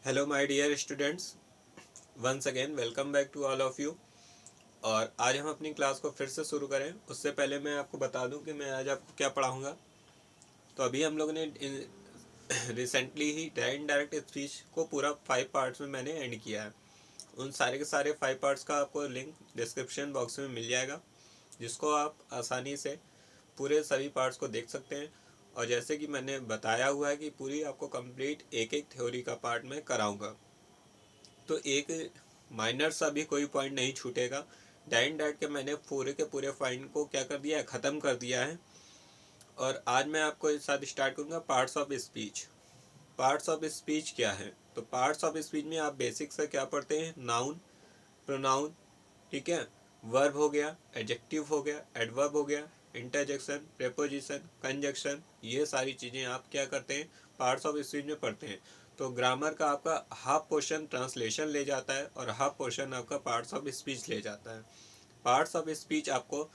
Hello my dear students, once again welcome back to all of you. और आज हम अपनी क्लास को फिर से शुरू करें उससे पहले मैं आपको बता दूं कि मैं आज आपको क्या पढ़ाऊंगा। तो अभी हम लोगों ने रिसेंटली ही डायरेक्ट स्पीच को पूरा 5 पार्ट्स में मैंने एंड किया है। उन सारे के सारे 5 पार्ट्स का आपको लिंक डिस्क्रिप्शन बॉक्स में मिल जाएगा, जिसको आप आसानी से पूरे सभी पार्ट्स को देख सकते हैं। और जैसे कि मैंने बताया हुआ है कि पूरी आपको कंप्लीट एक एक थ्योरी का पार्ट मैं कराऊंगा, तो एक माइनर सा भी कोई पॉइंट नहीं छूटेगा। डाइट के मैंने पूरे के पूरे पॉइंट को क्या कर दिया है, ख़त्म कर दिया है। और आज मैं आपको इस साथ स्टार्ट करूँगा parts of speech. Parts of speech क्या है? तो पार्ट्स ऑफ स्पीच में आप बेसिक से क्या पढ़ते हैं? नाउन, प्रोनाउन, ठीक है, वर्ब हो गया, एडजेक्टिव हो गया, एडवर्ब हो गया, इंटरजेक्शन, प्रेपोजिशन, कंजक्शन, ये सारी चीज़ें आप क्या करते हैं, पार्ट्स ऑफ स्पीच में पढ़ते हैं। तो ग्रामर का आपका हाफ पोर्शन ट्रांसलेशन ले जाता है और हाफ पोर्शन आपका पार्ट्स ऑफ स्पीच ले जाता है। पार्ट्स ऑफ स्पीच आपको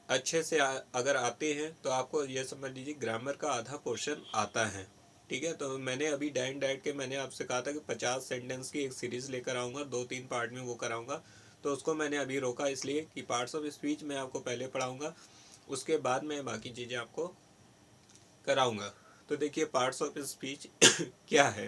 अच्छे से अगर आते हैं तो आपको ये समझ लीजिए ग्रामर का आधा पोर्शन आता है। ठीक है, तो मैंने अभी डाइट के मैंने आपसे कहा था कि 50 सेंटेंस की एक सीरीज़ लेकर आऊँगा, 2-3 पार्ट में वो कराऊँगा। तो उसको मैंने अभी रोका इसलिए कि पार्ट्स ऑफ स्पीच मैं आपको पहले पढ़ाऊँगा, उसके बाद मैं बाकी चीज़ें आपको कराऊँगा। तो देखिए पार्ट्स ऑफ स्पीच क्या है।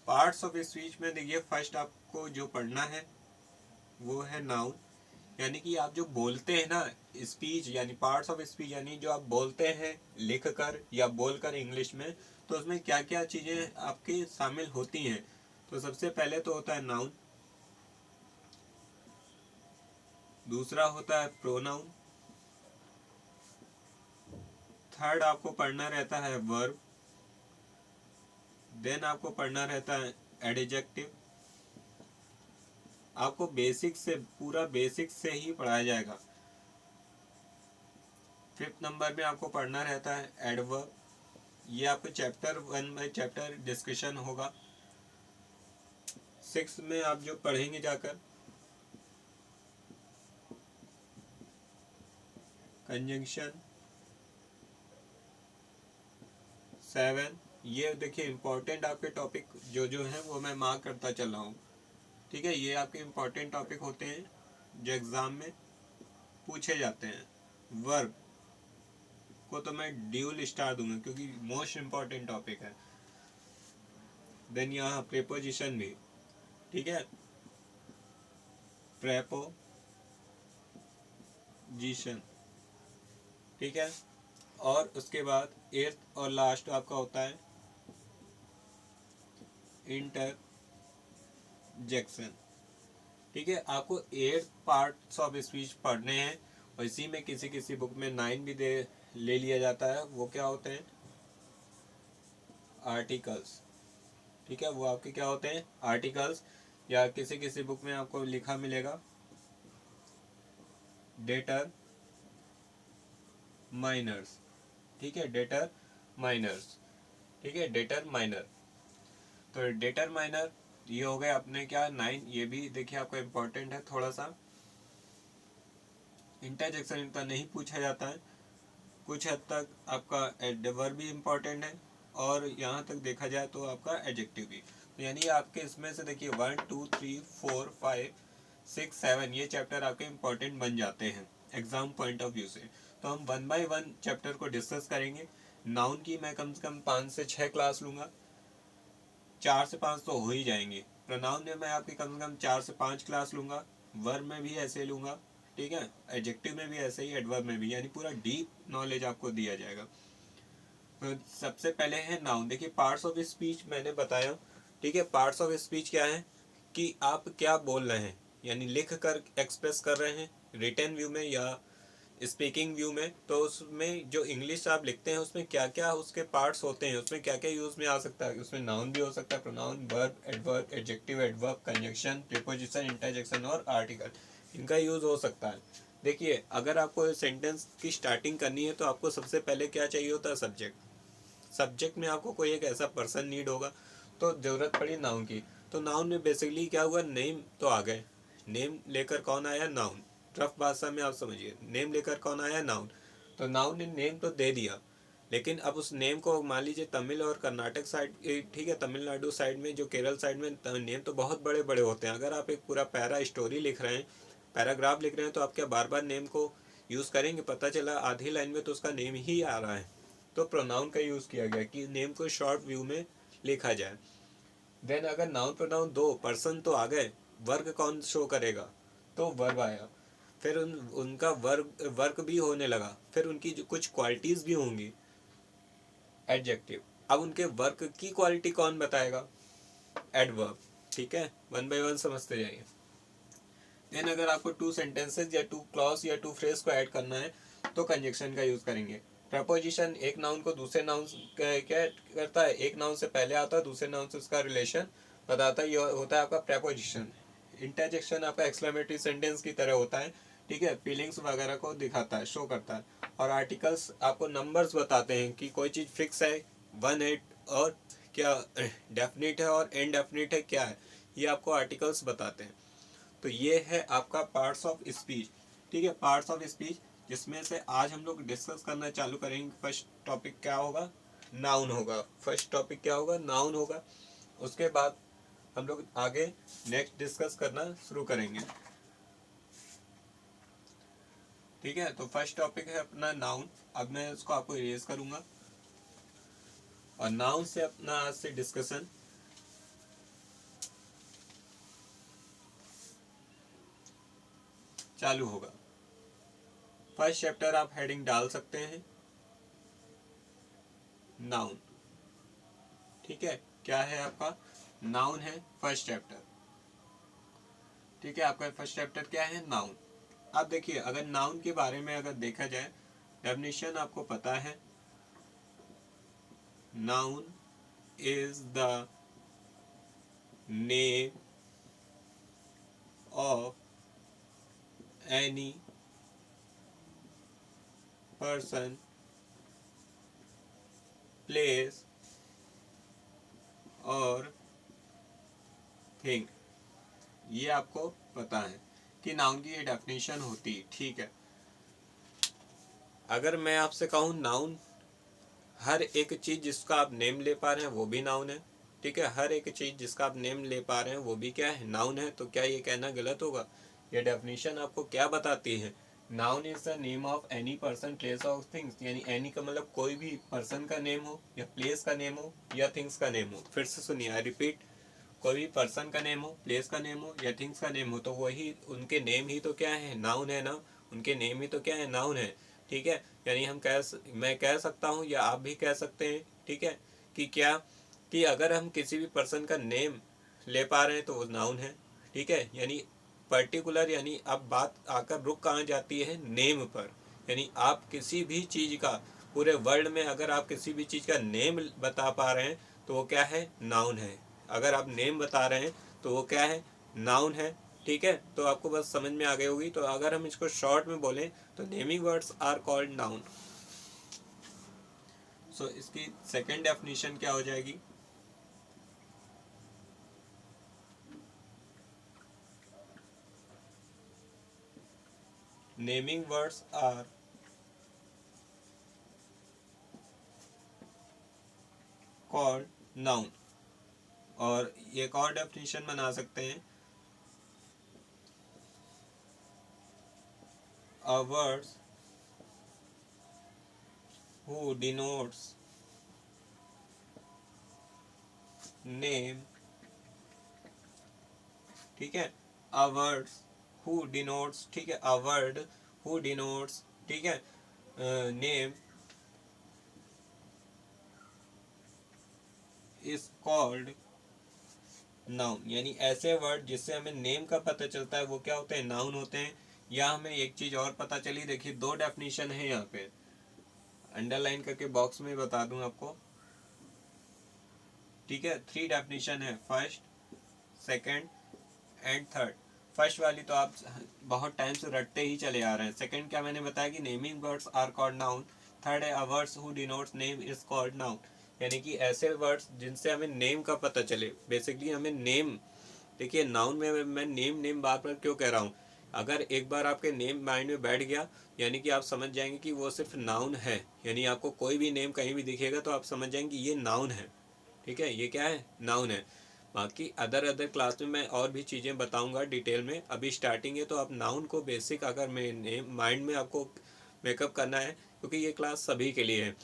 पार्ट्स ऑफ स्पीच में देखिए फर्स्ट आपको जो पढ़ना है वो है नाउन, यानी कि आप जो बोलते हैं ना, स्पीच यानी पार्ट्स ऑफ स्पीच यानी जो आप बोलते हैं लिख कर या बोल कर इंग्लिश में, तो उसमें क्या क्या चीज़ें आपकी शामिल होती हैं। तो सबसे पहले तो होता है नाउन, दूसरा होता है प्रोनाउन, थर्ड आपको पढ़ना रहता है वर्ब, देन आपको पढ़ना रहता है एडजेक्टिव। आपको बेसिक से पूरा बेसिक से ही पढ़ाया जाएगा। फिफ्थ नंबर में आपको पढ़ना रहता है एडवर्ब, ये आपको चैप्टर 1 बाय चैप्टर डिस्कशन होगा। सिक्स में आप जो पढ़ेंगे जाकर कंजंक्शन, 7, ये देखिए इंपॉर्टेंट आपके टॉपिक जो जो हैं वो मैं मार्क करता चल रहा हूँ। ठीक है, ये आपके इंपॉर्टेंट टॉपिक होते हैं जो एग्ज़ाम में पूछे जाते हैं। वर्ब को तो मैं ड्यूल स्टार दूंगा क्योंकि मोस्ट इंपॉर्टेंट टॉपिक है। देन यहाँ प्रेपोजिशन भी, ठीक है, प्रेपोजिशन, ठीक है। और उसके बाद एट्थ और लास्ट आपका होता है इंटरजेक्शन। ठीक है, आपको 8 पार्ट्स ऑफ स्पीच पढ़ने हैं और इसी में किसी किसी बुक में 9 भी दे ले लिया जाता है। वो क्या होते हैं? आर्टिकल्स। ठीक है, वो आपके क्या होते हैं? आर्टिकल्स, या किसी किसी बुक में आपको लिखा मिलेगा डेटर माइनर्स। ठीक है, डेटर माइनर्स, ठीक है, डेटर माइनर। तो डेटर माइनर ये हो गए अपने क्या 9। ये भी देखिए आपका इम्पोर्टेंट है थोड़ा सा। इंटरजेक्शन इतना नहीं पूछा जाता है, कुछ हद तक आपका एडवर्ब भी इम्पोर्टेंट है और यहाँ तक देखा जाए तो आपका एडजेक्टिव भी। तो यानी आपके इसमें से देखिए 1 2 3 4 5 6 7 ये चैप्टर आपके इम्पोर्टेंट बन जाते हैं एग्जाम पॉइंट ऑफ व्यू से। तो हम 1 बाय 1 चैप्टर को डिस्कस करेंगे। नाउन की मैं कम से कम 5 से 6 क्लास लूँगा, 4 से 5 तो हो ही जाएंगे। प्रोनाउन में मैं आपकी कम से कम 4 से 5 क्लास लूँगा, वर्ब में भी ऐसे लूँगा, ठीक है, एडजेक्टिव में भी ऐसे ही, एडवर्ब में भी, यानी पूरा डीप नॉलेज आपको दिया जाएगा। तो सबसे पहले है नाउन। देखिए पार्ट्स ऑफ स्पीच मैंने बताया, ठीक है। पार्ट्स ऑफ स्पीच क्या है कि आप क्या बोल रहे हैं, यानी लिख कर एक्सप्रेस कर रहे हैं रिटन व्यू में या स्पीकिंग व्यू में। तो उसमें जो इंग्लिश आप लिखते हैं उसमें क्या क्या उसके पार्ट्स होते हैं, उसमें क्या क्या यूज़ में आ सकता है। उसमें नाउन भी हो सकता है, pronoun, verb, adverb, adjective, adverb, conjunction, preposition, interjection और आर्टिकल, इनका यूज़ हो सकता है। देखिए अगर आपको सेंटेंस की स्टार्टिंग करनी है तो आपको सबसे पहले क्या चाहिए होता है? सब्जेक्ट। सब्जेक्ट में आपको कोई एक ऐसा पर्सन नीड होगा। तो ज़रूरत पड़ी नाउन की। तो नाउन में बेसिकली क्या हुआ, नेम तो आ गए, नेम लेकर कौन आया, नाउन। रफ भाषा में आप समझिए, नेम लेकर कौन आया, नाउन। तो नाउन ने नेम तो दे दिया, लेकिन अब उस नेम को मान लीजिए तमिल और कर्नाटक साइड, ठीक है, तमिलनाडु साइड में, जो केरल साइड में नेम तो बहुत बड़े बड़े होते हैं। अगर आप एक पूरा पैरा स्टोरी लिख रहे हैं, पैराग्राफ लिख रहे हैं, तो आप क्या बार बार नेम को यूज़ करेंगे? पता चला आधी लाइन में तो उसका नेम ही आ रहा है। तो प्रोनाउन का यूज़ किया गया कि नेम को शॉर्ट व्यू में लिखा जाए। देन अगर नाउन प्रोनाउन दो, पर्सन तो आ गए, वर्ग कौन शो करेगा, तो वर्ब आया। फिर उनका वर्क भी होने लगा, फिर उनकी जो कुछ क्वालिटीज़ भी होंगी, एडजेक्टिव। अब उनके वर्क की क्वालिटी कौन बताएगा, एडवर्ब। ठीक है, वन बाय वन समझते जाइए। देन अगर आपको टू सेंटेंसेस या टू क्लॉज या टू फ्रेज को ऐड करना है, तो कंजक्शन का यूज़ करेंगे। प्रपोजिशन एक नाउन को दूसरे नाउन क्या करता है, एक नाउन से पहले आता है, दूसरे नाउन से उसका रिलेशन बताता है, ये होता है आपका प्रपोजिशन। इंटरजेक्शन आपका एक्सक्लेमेटरी सेंटेंस की तरह होता है, ठीक है, फीलिंग्स वगैरह को दिखाता है, शो करता है। और आर्टिकल्स आपको नंबर्स बताते हैं कि कोई चीज़ फिक्स है, वन है, और क्या डेफिनिट है और इनडेफिनिट है, क्या है, ये आपको आर्टिकल्स बताते हैं। तो ये है आपका पार्ट्स ऑफ स्पीच। ठीक है, पार्ट्स ऑफ स्पीच, जिसमें से आज हम लोग डिस्कस करना चालू करेंगे। फर्स्ट टॉपिक क्या होगा, नाउन होगा। फर्स्ट टॉपिक क्या होगा, नाउन होगा। उसके बाद हम लोग आगे नेक्स्ट डिस्कस करना शुरू करेंगे। ठीक है, तो फर्स्ट टॉपिक है अपना नाउन। अब मैं इसको आपको इरेज करूंगा और नाउन से अपना आज से डिस्कशन चालू होगा। फर्स्ट चैप्टर आप हेडिंग डाल सकते हैं, नाउन। ठीक है, क्या है आपका, नाउन है फर्स्ट चैप्टर। ठीक है, आपका फर्स्ट चैप्टर क्या है, नाउन। अब देखिए, अगर नाउन के बारे में अगर देखा जाए, डेफिनेशन आपको पता है, noun is the name of any person, place और थिंग। ये आपको पता है कि नाउन की ये डेफिनेशन होती है। ठीक है, अगर मैं आपसे कहूँ नाउन, हर एक चीज़ जिसका आप नेम ले पा रहे हैं वो भी नाउन है। ठीक है, हर एक चीज़ जिसका आप नेम ले पा रहे हैं वो भी क्या है, नाउन है। तो क्या ये कहना गलत होगा? ये डेफिनेशन आपको क्या बताती है, noun is the name of any person, place of things. यानी एनी का मतलब कोई भी पर्सन का नेम हो, या प्लेस का नेम हो, या थिंग्स का नेम हो। फिर से सुनिए, आई रिपीट, कोई भी पर्सन का नेम हो, प्लेस का नेम हो, या थिंग्स का नेम हो, तो वही उनके नेम ही तो क्या है, नाउन है ना। उनके नेम ही तो क्या है, नाउन है। ठीक है, यानी मैं कह सकता हूँ, या आप भी कह सकते हैं, ठीक है, कि क्या, कि अगर हम किसी भी पर्सन का नेम ले पा रहे हैं तो वो नाउन है। ठीक है, यानी पर्टिकुलर, यानी अब बात आकर रुक कहाँ जाती है, नेम पर। यानी आप किसी भी चीज़ का, पूरे वर्ल्ड में अगर आप किसी भी चीज़ का नेम बता पा रहे हैं तो वो क्या है, नाउन है। अगर आप नेम बता रहे हैं तो वो क्या है, नाउन है। ठीक है, तो आपको बस समझ में आ गई होगी। तो अगर हम इसको शॉर्ट में बोलें तो naming words are called noun. So इसकी सेकेंड डेफिनेशन क्या हो जाएगी, naming words are called noun. और एक और डेफिनेशन बना सकते हैं, a words who denotes name. ठीक है, अ वर्ड्स हु डिनोट्स, ठीक है, अ वर्ड हु डिनोट्स, ठीक है, नेम इज कॉल्ड नाउन। यानी ऐसे वर्ड जिससे हमें नेम का पता चलता है वो क्या होते हैं, नाउन होते हैं। या हमें एक चीज और पता चली, देखिए दो डेफिनेशन है यहाँ पे, अंडरलाइन करके बॉक्स में बता दूं आपको। ठीक है, थ्री डेफिनेशन है, first, second and third. First वाली तो आप बहुत टाइम से रटते ही चले आ रहे हैं। सेकंड क्या मैंने बताया कि naming words are called noun. Third है, words who denotes name is called noun. यानी कि ऐसे वर्ड्स जिनसे हमें नेम का पता चले। बेसिकली हमें नेम, देखिए नाउन में मैं नेम नेम बार बार क्यों कह रहा हूँ, अगर एक बार आपके नेम माइंड में बैठ गया यानी कि आप समझ जाएंगे कि वो सिर्फ नाउन है। यानी आपको कोई भी नेम कहीं भी दिखेगा तो आप समझ जाएंगे ये नाउन है। ठीक है, ये क्या है, नाउन है। बाकी अदर क्लास में मैं और भी चीज़ें बताऊंगा डिटेल में, अभी स्टार्टिंग है तो आप नाउन को बेसिक अगर माइंड में आपको मेकअप करना है, क्योंकि ये क्लास सभी के लिए है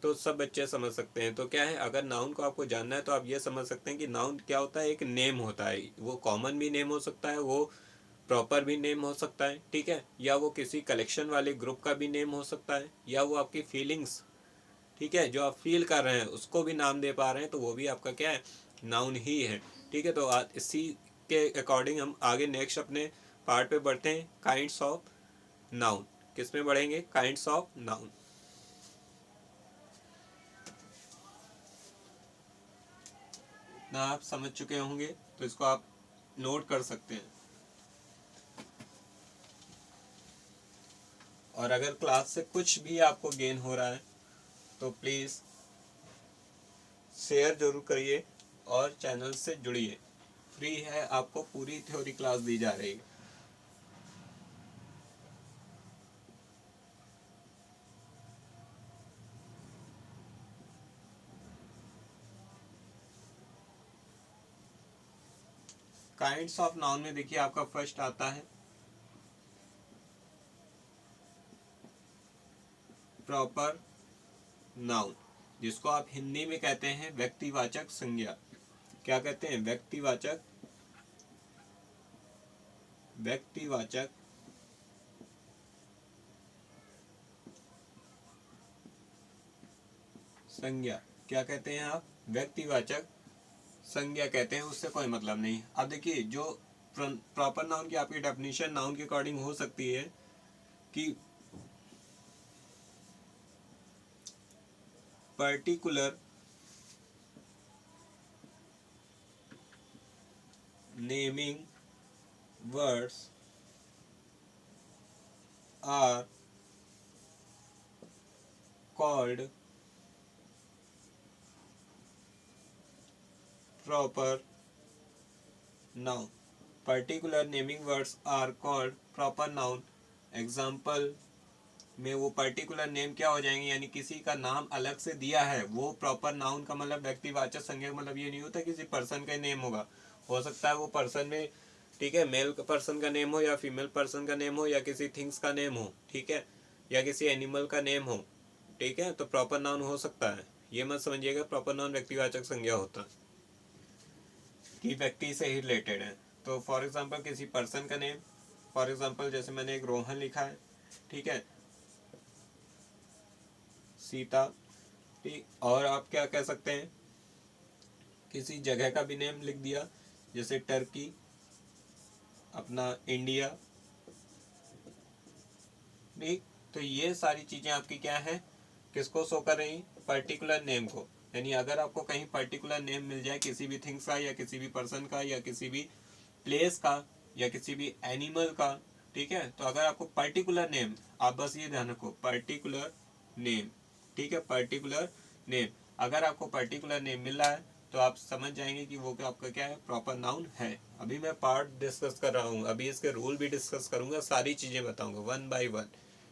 तो सब बच्चे समझ सकते हैं। तो क्या है, अगर नाउन को आपको जानना है तो आप ये समझ सकते हैं कि नाउन क्या होता है, एक नेम होता है। वो कॉमन भी नेम हो सकता है, वो प्रॉपर भी नेम हो सकता है, ठीक है, या वो किसी कलेक्शन वाले ग्रुप का भी नेम हो सकता है, या वो आपकी फीलिंग्स, ठीक है, जो आप फील कर रहे हैं उसको भी नाम दे पा रहे हैं तो वो भी आपका क्या है, नाउन ही है। ठीक है, तो आज इसी के अकॉर्डिंग हम आगे नेक्स्ट अपने पार्ट पे बढ़ते हैं, काइंड्स ऑफ नाउन। किस में बढ़ेंगे, काइंड्स ऑफ नाउन। ना आप समझ चुके होंगे तो इसको आप नोट कर सकते हैं। और अगर क्लास से कुछ भी आपको गेन हो रहा है तो प्लीज़ शेयर जरूर करिए और चैनल से जुड़िए। फ्री है, आपको पूरी थ्योरी क्लास दी जा रही है। काइंड्स ऑफ नाउन में देखिए आपका फर्स्ट आता है प्रॉपर नाउन, जिसको आप हिंदी में कहते हैं व्यक्तिवाचक संज्ञा। क्या कहते हैं, व्यक्तिवाचक व्यक्तिवाचक संज्ञा। क्या कहते हैं आप, व्यक्तिवाचक संज्ञा कहते हैं, उससे कोई मतलब नहीं। अब देखिए जो प्रॉपर नाउन की आपकी डेफिनेशन नाउन के अकॉर्डिंग हो सकती है कि particular naming words are called proper noun. Particular naming words are called proper noun. Example में वो पर्टिकुलर नेम क्या हो जाएंगे, यानी किसी का नाम अलग से दिया है वो प्रॉपर नाउन का मतलब व्यक्तिवाचक संज्ञा, मतलब ये नहीं होता किसी पर्सन का नेम होगा। हो सकता है वो पर्सन में, ठीक है, मेल पर्सन का नेम हो या फीमेल पर्सन का नेम हो या किसी थिंग्स का नेम हो, ठीक है, या किसी एनिमल का नेम हो, ठीक है, तो प्रॉपर नाउन हो सकता है। ये मत समझिएगा प्रॉपर नाउन व्यक्तिवाचक संज्ञा होता है कि व्यक्ति से ही रिलेटेड है। तो फॉर एग्जांपल किसी पर्सन का नेम, फॉर एग्जांपल जैसे मैंने एक रोहन लिखा है, ठीक है, सीता, ठीक, और आप क्या कह सकते हैं, किसी जगह का भी नेम लिख दिया जैसे टर्की, अपना इंडिया, ठीक। तो ये सारी चीज़ें आपकी क्या है, किसको शो कर रही, पर्टिकुलर नेम को। यानी अगर आपको कहीं पर्टिकुलर नेम मिल जाए किसी भी थिंग्स का या किसी भी पर्सन का या किसी भी प्लेस का या किसी भी एनिमल का, ठीक है, तो अगर आपको पर्टिकुलर नेम, आप बस ये ध्यान रखो पर्टिकुलर नेम, ठीक है, पर्टिकुलर नेम, अगर आपको पर्टिकुलर नेम मिल रहा है तो आप समझ जाएंगे कि वो आपका क्या है, प्रॉपर नाउन है। अभी मैं पार्ट डिस्कस कर रहा हूँ, अभी इसके रूल भी डिस्कस करूंगा, सारी चीज़ें बताऊंगा वन बाय वन,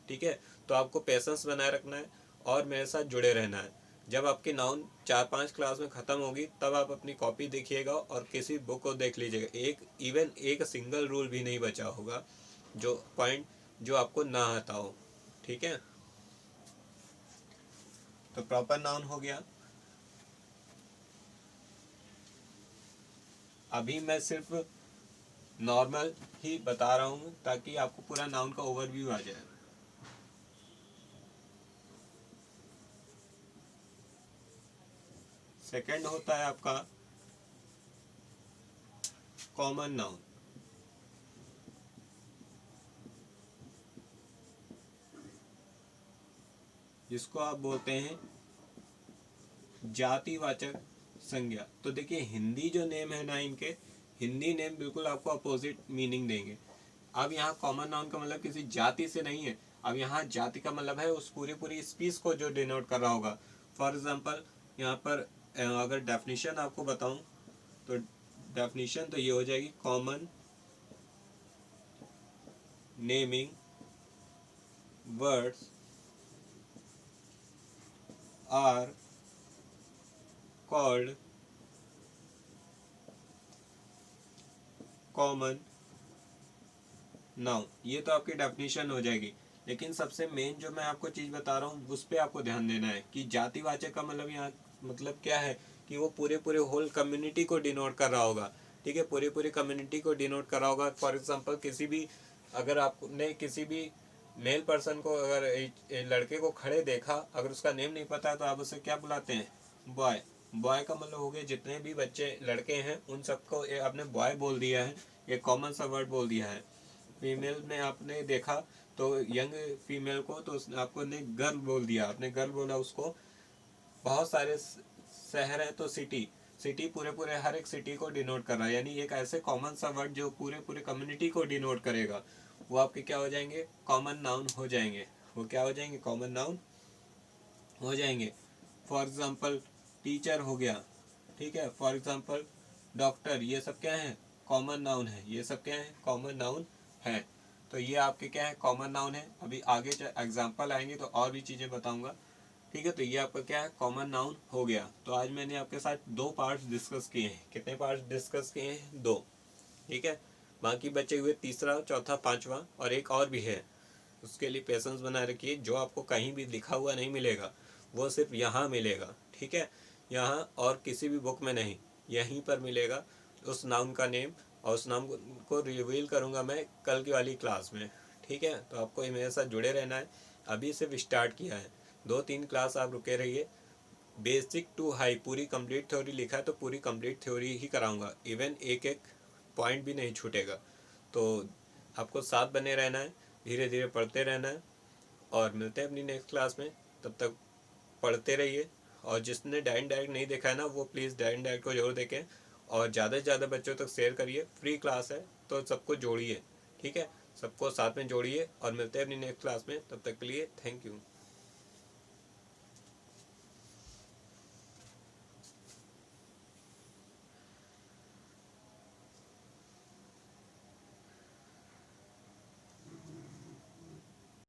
ठीक है। तो आपको पेशेंस बनाए रखना है और मेरे साथ जुड़े रहना है। जब आपकी नाउन 4-5 क्लास में ख़त्म होगी तब आप अपनी कॉपी देखिएगा और किसी बुक को देख लीजिएगा, एक सिंगल रूल भी नहीं बचा होगा जो पॉइंट जो आपको ना आता हो, ठीक है। तो प्रॉपर नाउन हो गया। अभी मैं सिर्फ नॉर्मल ही बता रहा हूँ ताकि आपको पूरा नाउन का ओवरव्यू आ जाए। सेकंड होता है आपका कॉमन नाउन, जिसको आप बोलते हैं जातिवाचक संज्ञा। तो देखिए हिंदी जो नेम है ना, इनके हिंदी नेम बिल्कुल आपको अपोजिट मीनिंग देंगे। अब यहाँ कॉमन नाउन का मतलब किसी जाति से नहीं है, अब यहाँ जाति का मतलब है उस पूरी स्पीस को जो डिनोट कर रहा होगा। फॉर एग्जाम्पल यहाँ पर अगर डेफिनेशन आपको बताऊं तो डेफिनेशन तो ये हो जाएगी, common naming words are called common noun. ये तो आपकी डेफिनेशन हो जाएगी। लेकिन सबसे मेन जो मैं आपको चीज़ बता रहा हूँ उस पर आपको ध्यान देना है कि जातिवाचक का मतलब यहाँ मतलब क्या है कि वो पूरे पूरे होल कम्युनिटी को डिनोट कर रहा होगा। ठीक है, पूरी पूरी कम्युनिटी को डिनोट कर रहा होगा। फॉर एग्जांपल किसी भी, अगर आपने किसी भी मेल पर्सन को, अगर एक लड़के को खड़े देखा, अगर उसका नेम नहीं पता है तो आप उसे क्या बुलाते हैं, बॉय। बॉय का मतलब हो गया जितने भी बच्चे लड़के हैं उन सबको आपने बॉय बोल दिया है, एक कॉमन सा वर्ड बोल दिया है। फीमेल में आपने देखा तो यंग फीमेल को तो आपको ने गर्ल बोल दिया, आपने गर्ल बोला उसको। बहुत सारे शहर है तो सिटी, सिटी पूरे पूरे हर एक सिटी को डिनोट कर रहा है, यानी एक ऐसे कॉमन सा वर्ड जो पूरे पूरे कम्युनिटी को डिनोट करेगा, वो आपके क्या हो जाएंगे, कॉमन नाउन हो जाएंगे। वो क्या हो जाएंगे, कॉमन नाउन हो जाएंगे। फॉर एग्जाम्पल टीचर हो गया, ठीक है, फॉर एग्जाम्पल डॉक्टर, ये सब क्या है, कॉमन नाउन है। ये सब क्या है, कॉमन नाउन है। तो ये आपके क्या है, कॉमन नाउन है। अभी आगे एग्जाम्पल आएंगे तो और भी चीज़ें बताऊंगा। ठीक है, तो ये आपका क्या है, कॉमन नाउन हो गया। तो आज मैंने आपके साथ 2 पार्ट्स डिस्कस किए हैं। कितने पार्ट्स डिस्कस किए हैं, 2। ठीक है, बाकी बचे हुए तीसरा, चौथा, पांचवा और एक और भी है। उसके लिए पेशेंस बनाए रखिए। जो आपको कहीं भी लिखा हुआ नहीं मिलेगा वो सिर्फ यहाँ मिलेगा। ठीक है, यहाँ और किसी भी बुक में नहीं, यहीं पर मिलेगा उस नाउन का नेम। और उस नाम को रिवील करूँगा मैं कल की वाली क्लास में। ठीक है, तो आपको मेरे साथ जुड़े रहना है। अभी सिर्फ स्टार्ट किया है, 2-3 क्लास आप रुके रहिए। बेसिक टू हाई पूरी कंप्लीट थ्योरी लिखा है तो पूरी कंप्लीट थ्योरी ही कराऊंगा। इवन एक एक पॉइंट भी नहीं छूटेगा। तो आपको साथ बने रहना है, धीरे धीरे पढ़ते रहना है। और मिलते हैं अपनी नेक्स्ट क्लास में। तब तक पढ़ते रहिए। और जिसने डायरेक्ट नहीं देखा है ना, वो प्लीज़ डायरेक्ट को जरूर देखें। और ज़्यादा से ज़्यादा बच्चों तक शेयर करिए। फ्री क्लास है तो सबको जोड़िए। ठीक है, सबको साथ में जोड़िए। और मिलते हैं अपनी नेक्स्ट क्लास में। तब तक के लिए थैंक यू।